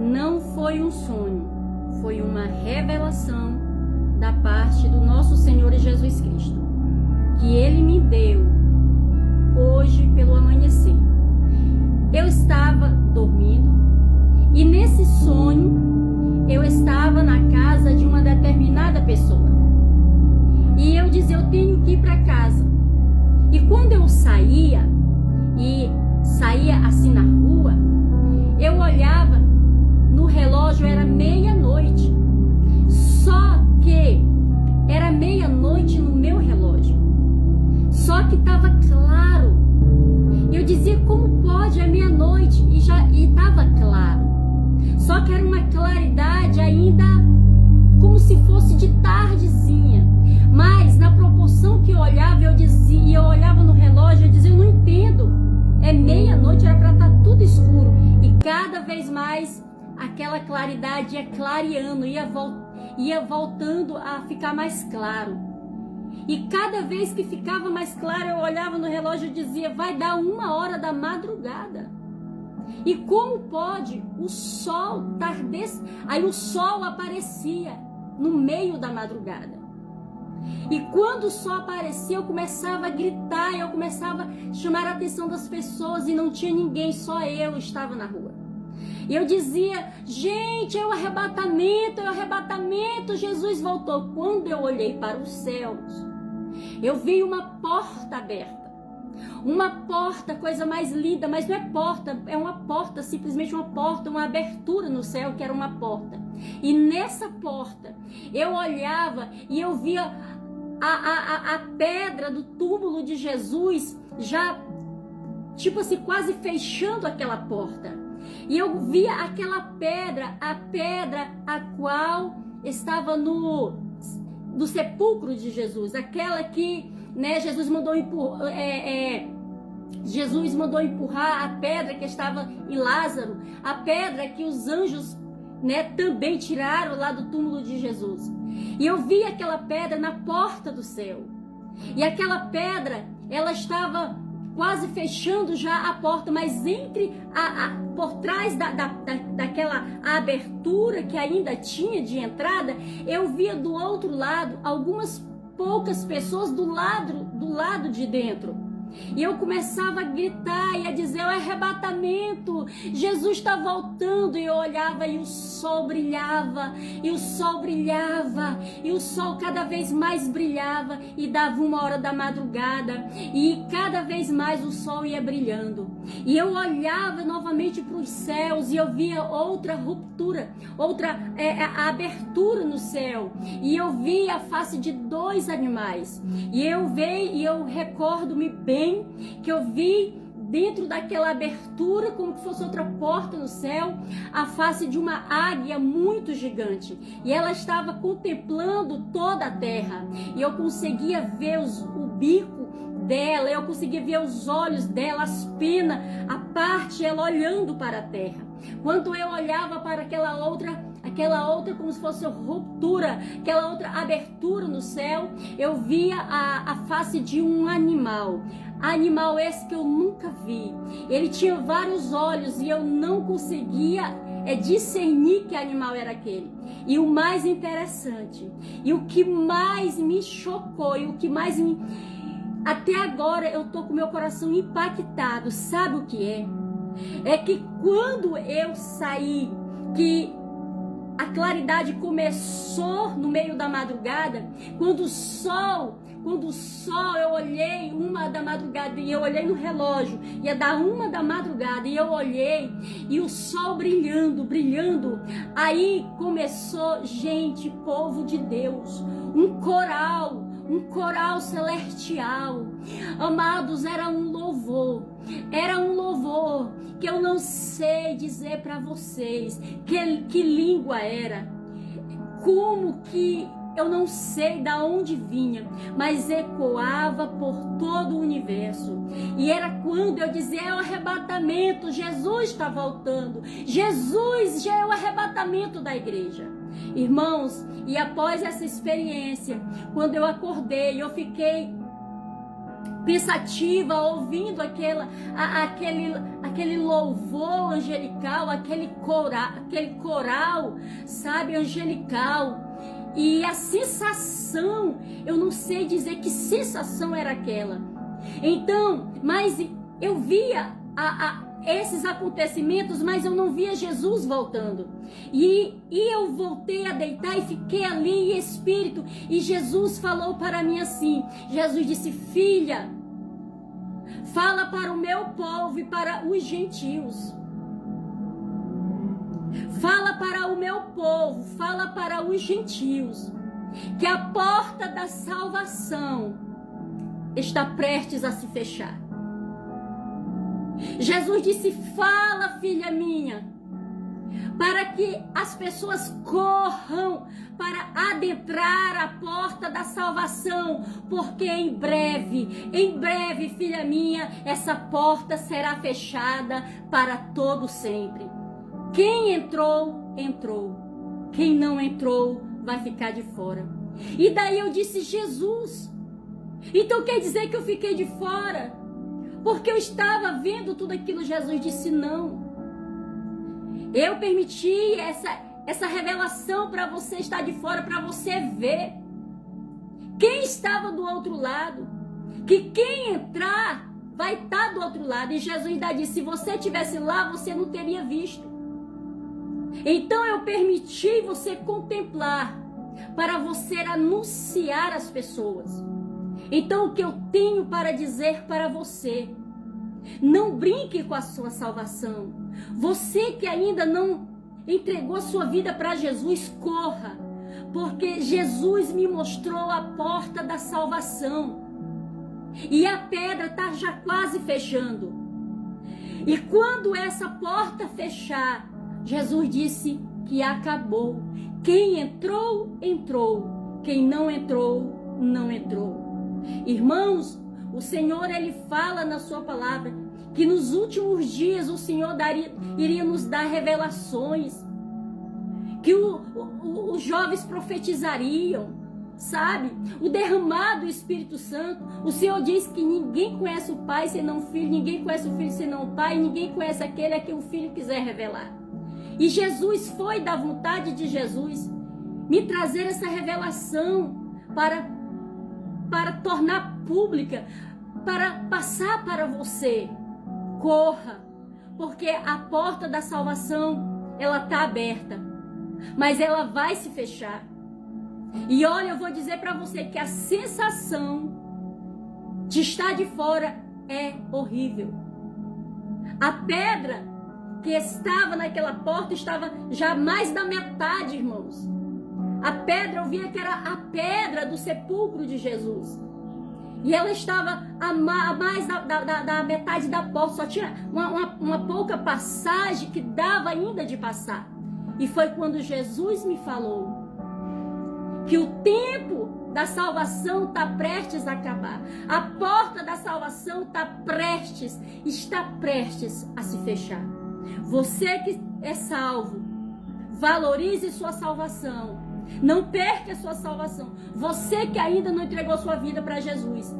não foi um sonho, foi uma revelação da parte do nosso Senhor Jesus Cristo, que Ele me deu hoje pelo amanhecer. Eu estava dormindo e nesse sonho eu estava na casa de uma determinada pessoa. E eu dizia, eu tenho que ir para casa. E quando eu saía assim na rua, eu olhava no relógio, era meia-noite. Só que era meia-noite no meu relógio. Só que estava claro. Eu dizia, como pode? É meia-noite e estava claro. Só que era uma claridade ainda como se fosse de tardezinha. Mas na proporção que eu olhava, eu olhava no relógio, eu dizia, eu não entendo. É meia-noite, era para estar tudo escuro. E cada vez mais aquela claridade ia clareando, ia voltando a ficar mais claro. E cada vez que ficava mais claro, eu olhava no relógio e dizia, vai dar 1h da madrugada. E como pode o sol Aí o sol aparecia no meio da madrugada. E quando o sol aparecia, eu começava a gritar, eu começava a chamar a atenção das pessoas e não tinha ninguém, só eu estava na rua. E eu dizia, gente, é o arrebatamento, Jesus voltou. Quando eu olhei para os céus, eu vi uma porta aberta. Uma porta, coisa mais linda, mas não é porta, é uma porta, simplesmente uma porta, uma abertura no céu, que era uma porta. E nessa porta, eu olhava e eu via a pedra do túmulo de Jesus, já, tipo assim, quase fechando aquela porta. E eu via aquela pedra, a pedra a qual estava no sepulcro de Jesus, aquela que, né, Jesus mandou empurrar a pedra que estava em Lázaro, a pedra que os anjos, né, também tiraram lá do túmulo de Jesus. E eu vi aquela pedra na porta do céu. E aquela pedra, ela estava quase fechando já a porta, mas por trás daquela abertura que ainda tinha de entrada, eu via do outro lado algumas poucas pessoas do lado de dentro. E eu começava a gritar e a dizer, o arrebatamento, Jesus está voltando. E eu olhava e o sol brilhava, e o sol brilhava, e o sol cada vez mais brilhava, e dava 1h da madrugada, e cada vez mais o sol ia brilhando. E eu olhava novamente para os céus e eu via outra ruptura, a abertura no céu. E eu via a face de 2 animais. E eu recordo-me bem que eu vi dentro daquela abertura, como que fosse outra porta no céu, a face de uma águia muito gigante. E ela estava contemplando toda a terra. E eu conseguia ver o bico dela, eu conseguia ver os olhos dela, as penas, a parte, ela olhando para a terra. Quando eu olhava para aquela outra como se fosse ruptura, aquela outra abertura no céu, eu via a face de um animal. Animal esse que eu nunca vi. Ele tinha vários olhos e eu não conseguia discernir que animal era aquele. E o mais interessante, e o que mais me chocou, e o que mais me... Até agora eu tô com meu coração impactado. Sabe o que é? É que quando eu saí, que a claridade começou no meio da madrugada, quando o sol, eu olhei 1h da madrugada e eu olhei no relógio, ia dar 1h da madrugada e eu olhei e o sol brilhando, aí começou, gente, povo de Deus, um coral celestial, amados, era um louvor que eu não sei dizer para vocês que língua era, como que eu não sei da onde vinha, mas ecoava por todo o universo. E era quando eu dizia, é o arrebatamento, Jesus está voltando, Jesus já é o arrebatamento da igreja. Irmãos, e após essa experiência, quando eu acordei, eu fiquei pensativa, ouvindo aquele louvor angelical, aquele coral, sabe, angelical. E a sensação, eu não sei dizer que sensação era aquela. Então, mas eu via esses acontecimentos, mas eu não via Jesus voltando. E eu voltei a deitar e fiquei ali em espírito. E Jesus falou para mim assim, Jesus disse: filha, fala para o meu povo e para os gentios. Fala para o meu povo, fala para os gentios, que a porta da salvação está prestes a se fechar. Jesus disse: fala, filha minha, para que as pessoas corram para adentrar a porta da salvação, porque em breve, filha minha, essa porta será fechada para todo sempre. Quem entrou, entrou. Quem não entrou, vai ficar de fora. E daí eu disse: Jesus, então quer dizer que eu fiquei de fora? Porque eu estava vendo tudo aquilo. Jesus disse: não. Eu permiti essa revelação para você estar de fora, para você ver quem estava do outro lado. Que quem entrar vai estar do outro lado. E Jesus ainda disse: se você estivesse lá, você não teria visto. Então eu permiti você contemplar, para você anunciar às pessoas. Então o que eu tenho para dizer para você: não brinque com a sua salvação. Você que ainda não entregou a sua vida para Jesus, corra, porque Jesus me mostrou a porta da salvação. E a pedra está já quase fechando. E quando essa porta fechar, Jesus disse que acabou. Quem entrou, entrou. Quem não entrou, não entrou. Irmãos, o Senhor, Ele fala na sua palavra que nos últimos dias o Senhor iria nos dar revelações, que os jovens profetizariam, sabe? O derramado do Espírito Santo. O Senhor diz que ninguém conhece o Pai senão o Filho, ninguém conhece o Filho senão o Pai, ninguém conhece aquele a quem o Filho quiser revelar. E Jesus, foi da vontade de Jesus me trazer essa revelação para tornar pública, para passar para você. Corra, porque a porta da salvação, ela está aberta, mas ela vai se fechar. E olha, eu vou dizer para você que a sensação de estar de fora é horrível. A pedra que estava naquela porta estava já mais da metade, irmãos. A pedra, eu via que era a pedra do sepulcro de Jesus. E ela estava a mais da metade da porta. Só tinha uma pouca passagem que dava ainda de passar. E foi quando Jesus me falou que o tempo da salvação está prestes a acabar. A porta da salvação está prestes a se fechar. Você que é salvo, valorize sua salvação. Não perca a sua salvação. Você que ainda não entregou sua vida para Jesus,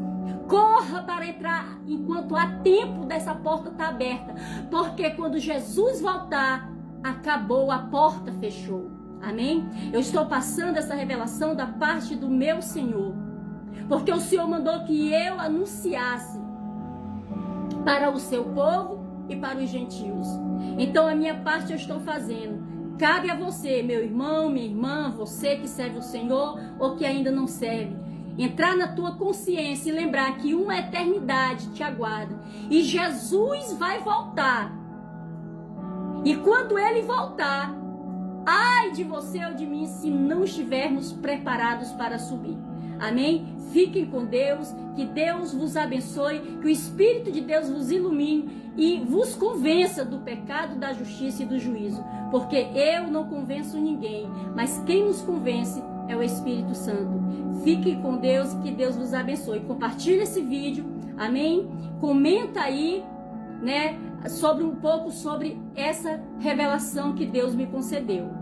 corra para entrar enquanto há tempo dessa porta estar aberta. Porque quando Jesus voltar, acabou, a porta fechou. Amém? Eu estou passando essa revelação da parte do meu Senhor, porque o Senhor mandou que eu anunciasse para o seu povo e para os gentios. Então a minha parte eu estou fazendo. Cabe a você, meu irmão, minha irmã, você que serve o Senhor ou que ainda não serve, entrar na tua consciência e lembrar que uma eternidade te aguarda. E Jesus vai voltar. E quando Ele voltar, ai de você ou de mim se não estivermos preparados para subir. Amém? Fiquem com Deus, que Deus vos abençoe, que o Espírito de Deus vos ilumine e vos convença do pecado, da justiça e do juízo. Porque eu não convenço ninguém, mas quem nos convence é o Espírito Santo. Fiquem com Deus e que Deus vos abençoe. Compartilhe esse vídeo, amém? Comenta aí, né, sobre um pouco sobre essa revelação que Deus me concedeu.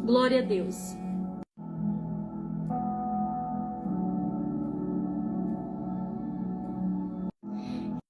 Glória a Deus.